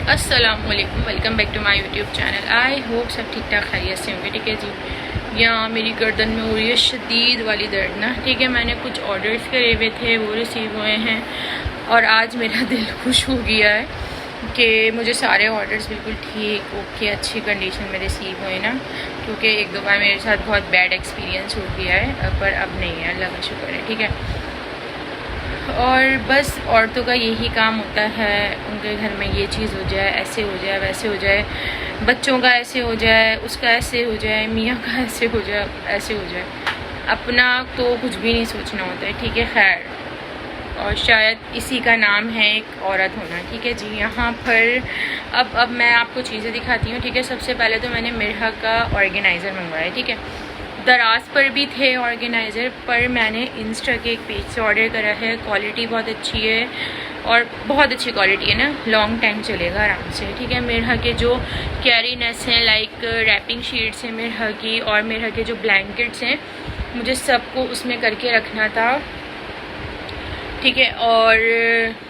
अस्सलामुअलैकुम, welcome back to my YouTube channel. I hope सब ठीक ठाक खैरियत से होंगे। ठीक है जी, यहाँ मेरी गर्दन में हो रही है शदीद वाली दर्द ना। ठीक है, मैंने कुछ ऑर्डर्स करे हुए थे, वो रिसीव हुए हैं और आज मेरा दिल खुश हो गया है कि मुझे सारे ऑर्डर्स बिल्कुल ठीक ओके अच्छी कंडीशन में रिसीव हुए ना, क्योंकि एक दो बार मेरे साथ बहुत बैड एक्सपीरियंस हो गया है, पर अब नहीं है, अल्लाह का शुक्र है। ठीक है, और बस औरतों का यही काम होता है, उनके घर में ये चीज़ हो जाए, ऐसे हो जाए, वैसे हो जाए, बच्चों का ऐसे हो जाए, उसका ऐसे हो जाए, मियाँ का ऐसे हो जाए, ऐसे हो जाए। अपना तो कुछ भी नहीं सोचना होता है। ठीक है, खैर, और शायद इसी का नाम है एक औरत होना। ठीक है जी, यहाँ पर अब मैं आपको चीज़ें दिखाती हूँ। ठीक है, सबसे पहले तो मैंने मिरहा का ऑर्गेनाइज़र मंगवाया। ठीक है, दराज पर भी थे ऑर्गेनाइज़र, पर मैंने इंस्टा के एक पेज से ऑर्डर करा है। क्वालिटी बहुत अच्छी है और बहुत अच्छी क्वालिटी है ना, लॉन्ग टाइम चलेगा आराम से। ठीक है, मिरहा के जो कैरीनेस हैं, लाइक रैपिंग शीट्स हैं मिरहा की, और मिरहा के जो ब्लैंकेट्स हैं, मुझे सबको उसमें करके रखना था। ठीक है, और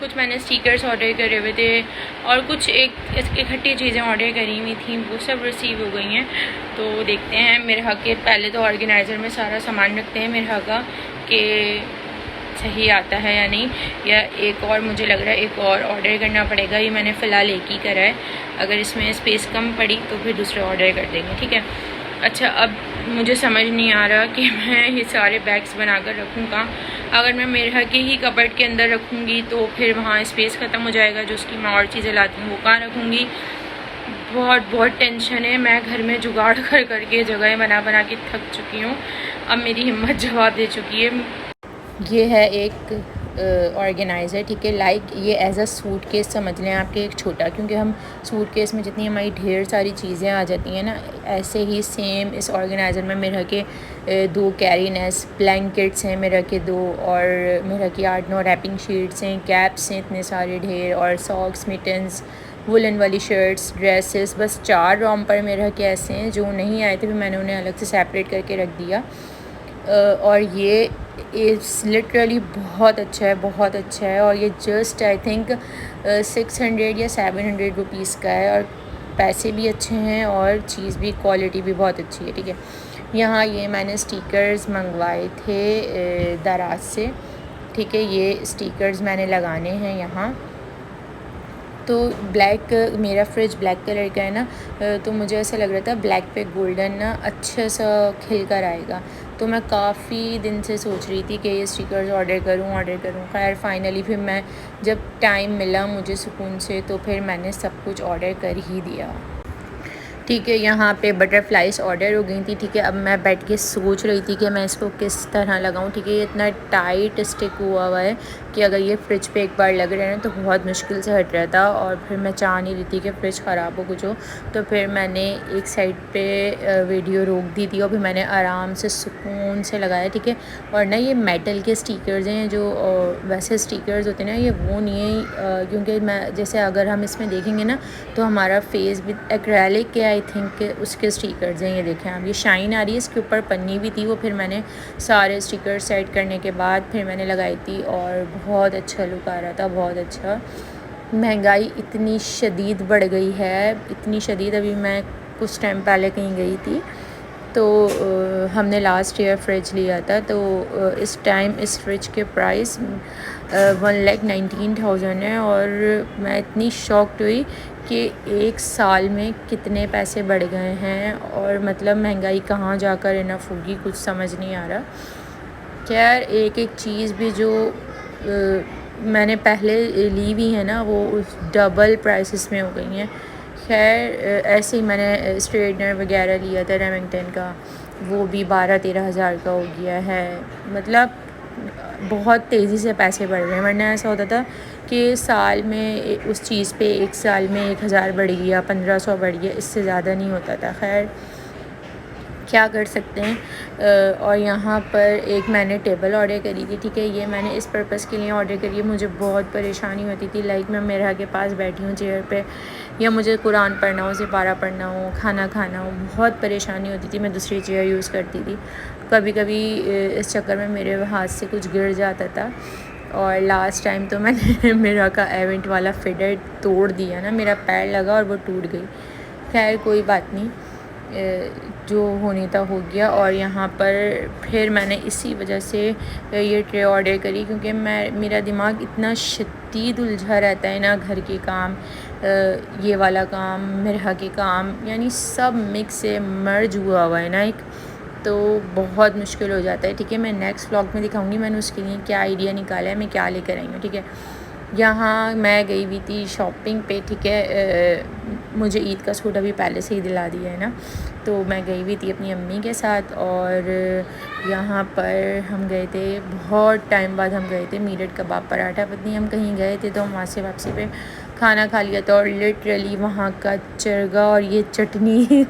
कुछ मैंने स्टिकर्स ऑर्डर करे हुए थे और कुछ एक इकट्ठी चीज़ें ऑर्डर करी हुई थी, वो सब रिसीव हो गई हैं। तो देखते हैं मिरहा के, पहले तो ऑर्गेनाइज़र में सारा सामान रखते हैं मिरहा का कि सही आता है या नहीं, या एक और मुझे लग रहा है एक और ऑर्डर करना पड़ेगा। ये मैंने फ़िलहाल एक ही करा है, अगर इसमें स्पेस कम पड़ी तो फिर दूसरा ऑर्डर कर देंगे। ठीक है, अच्छा, अब मुझे समझ नहीं आ रहा कि मैं ये सारे बैग्स बनाकर रखूँ कहाँ। अगर मैं मिरहा के ही कबर्ड के अंदर रखूँगी तो फिर वहाँ स्पेस ख़त्म हो जाएगा, जो उसकी मैं और चीज़ें लाती हूँ वो कहाँ रखूँगी। बहुत बहुत टेंशन है, मैं घर में जुगाड़ कर करके जगह बना बना के थक चुकी हूँ। अब मेरी हिम्मत जवाब दे चुकी है। ये है एक ऑर्गेनाइज़र। ठीक है, लाइक ये एज अ सूट केस समझ लें आपके, एक छोटा, क्योंकि हम सूट केस में जितनी हमारी ढेर सारी चीज़ें आ जाती हैं ना, ऐसे ही सेम इस ऑर्गेनाइज़र में मिरर के दो कैरीनेस ब्लैंकेट्स हैं, मिरर के दो, और मिरर की 8-9 रैपिंग शीट्स हैं, कैप्स हैं इतने सारे ढेर, और सॉक्स, मिटन्स, वुलन वाली शर्ट्स, ड्रेसेस, बस 4 रॉम्पर मिरर के ऐसे हैं जो नहीं आए थे, फिर मैंने उन्हें अलग से सेपरेट करके रख दिया। और ये इट्स लिटरली बहुत अच्छा है, बहुत अच्छा है, और ये जस्ट आई थिंक 600 या 700 रुपीज़ का है, और पैसे भी अच्छे हैं और चीज़ भी, क्वालिटी भी बहुत अच्छी है। ठीक है, यहाँ ये मैंने स्टिकर्स मंगवाए थे दराज से। ठीक है, ये स्टिकर्स मैंने लगाने हैं यहाँ। तो ब्लैक, मेरा फ्रिज ब्लैक कलर का है ना, तो मुझे ऐसा लग रहा था ब्लैक पे गोल्डन ना अच्छा सा खिल कर आएगा। तो मैं काफ़ी दिन से सोच रही थी कि ये स्टिकर्स ऑर्डर करूँ। खैर फाइनली फिर मैं, जब टाइम मिला मुझे सुकून से, तो फिर मैंने सब कुछ ऑर्डर कर ही दिया। ठीक है, यहाँ पे बटरफ्लाइज ऑर्डर हो गई थी। ठीक है, अब मैं बैठ के सोच रही थी कि मैं इसको किस तरह लगाऊँ। ठीक है, ये इतना टाइट स्टिक हुआ है कि अगर ये फ्रिज पे एक बार लग रहा है ना तो बहुत मुश्किल से हट रहा था, और फिर मैं चाह नहीं रही थी कि फ़्रिज ख़राब हो कुछ हो। तो फिर मैंने एक साइड पे वीडियो रोक दी थी और फिर मैंने आराम से सुकून से लगाया। ठीक है, और ना ये मेटल के स्टिकर्स हैं, जो वैसे स्टिकर्स होते हैं ना, ये वो नहीं है, क्योंकि मैं जैसे अगर हम इसमें देखेंगे ना तो हमारा फेस भी एक्रेलिक के, आई थिंक उसके स्टिकर्स हैं। ये देखें आप, ये शाइन आ रही है, इसके ऊपर पन्नी भी थी, वो फिर मैंने सारे स्टिकर सेट करने के बाद फिर मैंने लगाई थी, और बहुत अच्छा लुक आ रहा था, बहुत अच्छा। महंगाई इतनी शदीद बढ़ गई है, इतनी शदीद। अभी मैं कुछ टाइम पहले कहीं गई थी, तो हमने लास्ट ईयर फ्रिज लिया था, तो इस टाइम इस फ्रिज के प्राइस 1,19,000 है, और मैं इतनी शॉक्ड हुई कि एक साल में कितने पैसे बढ़ गए हैं, और मतलब महंगाई कहाँ जाकर इनफ होगी, कुछ समझ नहीं आ रहा। खैर, एक एक चीज़ भी जो मैंने पहले ली हुई है ना, वो उस डबल प्राइसेस में हो गई हैं। खैर, ऐसे ही मैंने स्ट्रेटनर वगैरह लिया था रेमिंगटन का, वो भी 12-13 हज़ार का हो गया है। मतलब बहुत तेज़ी से पैसे बढ़ रहे हैं, वरना ऐसा होता था कि साल में उस चीज़ पे एक साल में 1,000 बढ़ गया, 1500 बढ़ गया, इससे ज़्यादा नहीं होता था। खैर, क्या कर सकते हैं। और यहाँ पर एक मैंने टेबल ऑर्डर करी थी। ठीक है, ये मैंने इस पर्पज़ के लिए ऑर्डर करी है, मुझे बहुत परेशानी होती थी, लाइक मैं मिरर के पास बैठी हूँ चेयर पे, या मुझे कुरान पढ़ना हो, सिपारा पढ़ना हो, खाना खाना हो, बहुत परेशानी होती थी, मैं दूसरी चेयर यूज़ करती थी। कभी कभी इस चक्कर में मेरे हाथ से कुछ गिर जाता था, और लास्ट टाइम तो मैंने मेरा का एवेंट वाला फिडर तोड़ दिया ना, मेरा पैर लगा और वो टूट गई। खैर कोई बात नहीं, जो होने था हो गया। और यहाँ पर फिर मैंने इसी वजह से ये ट्रे ऑर्डर करी, क्योंकि मेरा दिमाग इतना शदीद उलझा रहता है ना, घर के काम, ये वाला काम, मेरा के काम, यानी सब मिक्स से मर्ज हुआ है ना एक, तो बहुत मुश्किल हो जाता है। ठीक है, मैं नेक्स्ट व्लॉग में दिखाऊंगी मैंने उसके लिए क्या आइडिया निकाला है, मैं क्या लेकर आई हूँ। ठीक है, यहाँ मैं गई हुई थी शॉपिंग पे। ठीक है, मुझे ईद का सूट अभी पहले से ही दिला दिया है ना, तो मैं गई हुई थी अपनी अम्मी के साथ। और यहाँ पर हम गए थे, बहुत टाइम बाद हम गए थे मीरठ कबाब पराठा, पत्नी हम कहीं गए थे तो हम वहाँ से वापसी पे खाना खा लिया था। और लिटरली वहाँ का चरगा और ये चटनी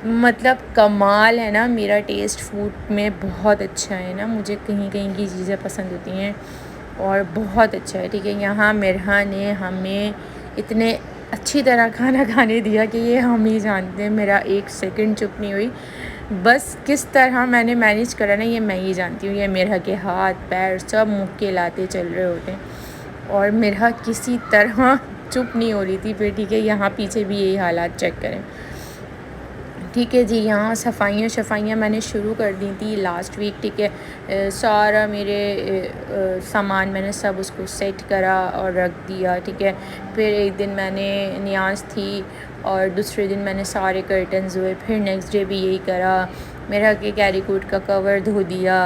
मतलब कमाल है ना। मेरा टेस्ट फूड में बहुत अच्छा है ना, मुझे कहीं कहीं की चीज़ें पसंद होती हैं और बहुत अच्छा है। ठीक है, यहाँ मेरहा ने हमें इतने अच्छी तरह खाना खाने दिया कि ये हम ही जानते हैं। मेरा एक सेकंड चुप नहीं हुई, बस किस तरह मैंने मैनेज करा ना ये मैं ही जानती हूँ। ये मेरहा के हाथ पैर सब मुँह के लाते चल रहे होते हैं और मेरहा किसी तरह चुप नहीं हो रही थी। फिर ठीक है, यहाँ पीछे भी यही हालात चेक करें। ठीक है जी, यहाँ सफाइयाँ मैंने शुरू कर दी थी लास्ट वीक। ठीक है, सारा मेरे सामान मैंने सब उसको सेट करा और रख दिया। ठीक है, फिर एक दिन मैंने नियाज़ थी और दूसरे दिन मैंने सारे कर्टन्स धोए, फिर नेक्स्ट डे भी यही करा। मेरा के कैरी कोट का कवर धो दिया,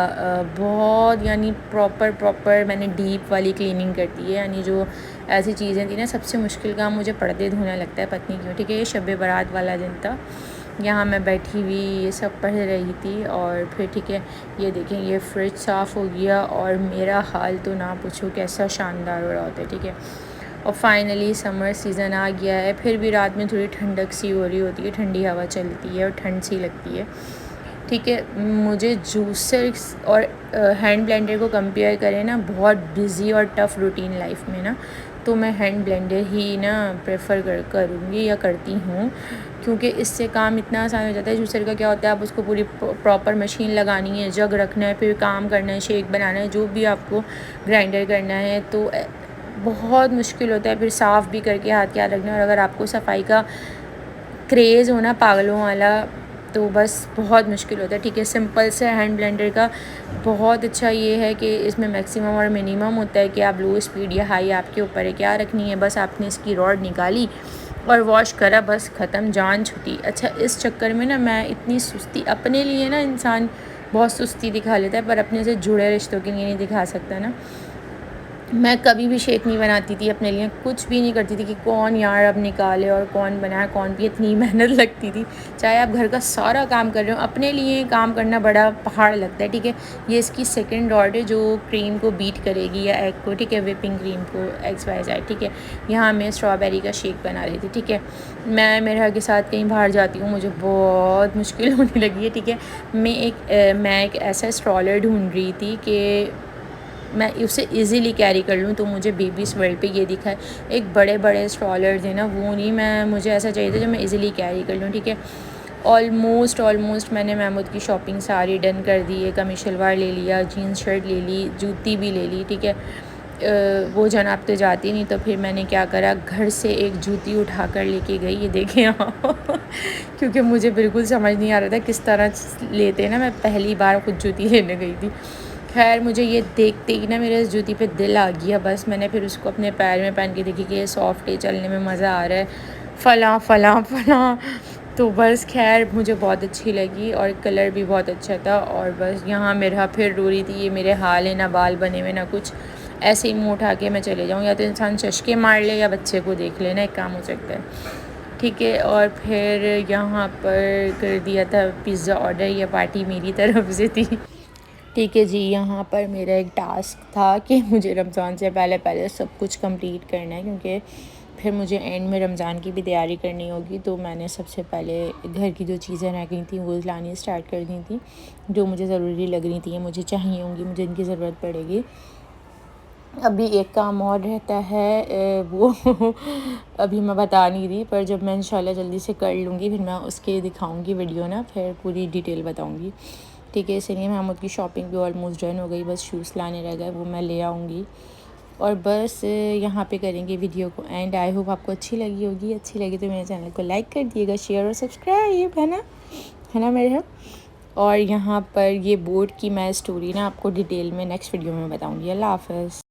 बहुत यानी प्रॉपर मैंने डीप वाली क्लीनिंग कर दी है। यानी जो ऐसी चीज़ें थी ना, सबसे मुश्किल काम मुझे पर्दे धोना लगता है, पत्नी क्यों। ठीक है, ये शब बारात वाला दिन था, यहाँ मैं बैठी हुई ये सब पढ़ रही थी। और फिर ठीक है, ये देखें ये फ्रिज साफ़ हो गया और मेरा हाल तो ना पूछो कैसा शानदार हो रहा होता है। ठीक है, और फाइनली समर सीज़न आ गया है। फिर भी रात में थोड़ी ठंडक सी हो रही होती है, ठंडी हवा चलती है और ठंड सी लगती है। ठीक है, मुझे जूसर और हैंड ब्लेंडर को कंपेयर करें ना, बहुत बिज़ी और टफ़ रूटीन लाइफ में ना, तो मैं हैंड ब्लेंडर ही ना प्रेफर करूँगी या करती हूँ, क्योंकि इससे काम इतना आसान हो जाता है। जूसर का क्या होता है, आप उसको पूरी प्रॉपर मशीन लगानी है, जग रखना है, फिर काम करना है, शेक बनाना है, जो भी आपको ग्राइंडर करना है, तो बहुत मुश्किल होता है। फिर साफ़ भी करके हाथ के हाथ रखना है। और अगर आपको सफाई का क्रेज़ हो ना पागलों वाला, तो बस बहुत मुश्किल होता है। ठीक है, सिंपल से हैंड ब्लेंडर का बहुत अच्छा ये है कि इसमें मैक्सिमम और मिनिमम होता है कि आप लो स्पीड या हाई आपके ऊपर है क्या रखनी है। बस आपने इसकी रॉड निकाली और वॉश करा, बस ख़त्म, जान छुटी। अच्छा, इस चक्कर में ना मैं इतनी सुस्ती अपने लिए ना, इंसान बहुत सुस्ती दिखा लेता है पर अपने से जुड़े रिश्तों के लिए नहीं दिखा सकता ना। मैं कभी भी शेक नहीं बनाती थी अपने लिए, कुछ भी नहीं करती थी कि कौन यार अब निकाले और कौन बनाए कौन भी, इतनी मेहनत लगती थी। चाहे आप घर का सारा काम कर रहे हो, अपने लिए काम करना बड़ा पहाड़ लगता है। ठीक है, ये इसकी सेकंड रॉड है जो क्रीम को बीट करेगी या एग को। ठीक है, विपिंग क्रीम को XYZ। ठीक है, यहाँ मैं स्ट्रॉबेरी का शेक बना रही थी। ठीक है, मैं मेरे के साथ कहीं बाहर जाती हूँ, मुझे बहुत मुश्किल होने लगी है। ठीक है, मैं एक ऐसा स्ट्रॉलर ढूंढ रही थी कि मैं उसे इजीली कैरी कर लूँ, तो मुझे बेबीज़ वर्ल्ड पे ये दिखा है। एक बड़े स्ट्रॉलर्स हैं ना, वो नहीं, मुझे ऐसा चाहिए था जो मैं इजीली कैरी कर लूँ। ठीक है, ऑलमोस्ट मैंने महमूद की शॉपिंग सारी डन कर दी है। कमीज शलवार ले लिया, जीन्स शर्ट ले ली, जूती भी ले ली। ठीक है, वो जनाब तो जाती नहीं, तो फिर मैंने क्या करा, घर से एक जूती उठा कर लेके गई, ये देखें आप क्योंकि मुझे बिल्कुल समझ नहीं आ रहा था किस तरह लेते हैं ना, मैं पहली बार खुद जूती लेने गई थी। खैर मुझे ये देखते ही ना मेरे इस जूती पे दिल आ गया, बस मैंने फिर उसको अपने पैर में पहन के देखी कि ये सॉफ्ट है, चलने में मज़ा आ रहा है, फलां। तो बस खैर मुझे बहुत अच्छी लगी और कलर भी बहुत अच्छा था। और बस यहाँ मेरा फिर रो रही थी, ये मेरे हाल है, ना बाल बने हुए ना कुछ, ऐसे ही मुँह उठा के मैं चले जाऊँ, या तो इंसान चश्के मार ले या बच्चे को देख लेना, एक काम हो सकता है। ठीक है, और फिर यहाँ पर कर दिया था पिज़्ज़ा ऑर्डर, या पार्टी मेरी तरफ से थी। ठीक है जी, यहाँ पर मेरा एक टास्क था कि मुझे रमज़ान से पहले सब कुछ कंप्लीट करना है, क्योंकि फिर मुझे एंड में रमज़ान की भी तैयारी करनी होगी। तो मैंने सबसे पहले घर की जो चीज़ें रह गई थी वो लानी स्टार्ट कर दी थी, जो मुझे ज़रूरी लग रही थी, मुझे चाहिए होंगी, मुझे इनकी ज़रूरत पड़ेगी। अभी एक काम और रहता है, वो अभी मैं बता नहीं रही, पर जब मैं इंशाल्लाह जल्दी से कर लूँगी फिर मैं उसके दिखाऊँगी वीडियो ना, फिर पूरी डिटेल बताऊँगी। ठीक है। सनी महमूद की शॉपिंग भी ऑलमोस्ट डन हो गई, बस शूज़ लाने रह गए, वो मैं ले आऊँगी और बस यहाँ पे करेंगे वीडियो को एंड। आई होप आपको अच्छी लगी होगी, अच्छी लगी तो मेरे चैनल को लाइक कर दिएगा, शेयर और सब्सक्राइब, है ना मेरे। और यहाँ पर ये बोट की मैं स्टोरी ना आपको डिटेल में नेक्स्ट वीडियो में बताऊँगी। अल्लाह हाफ़िज़।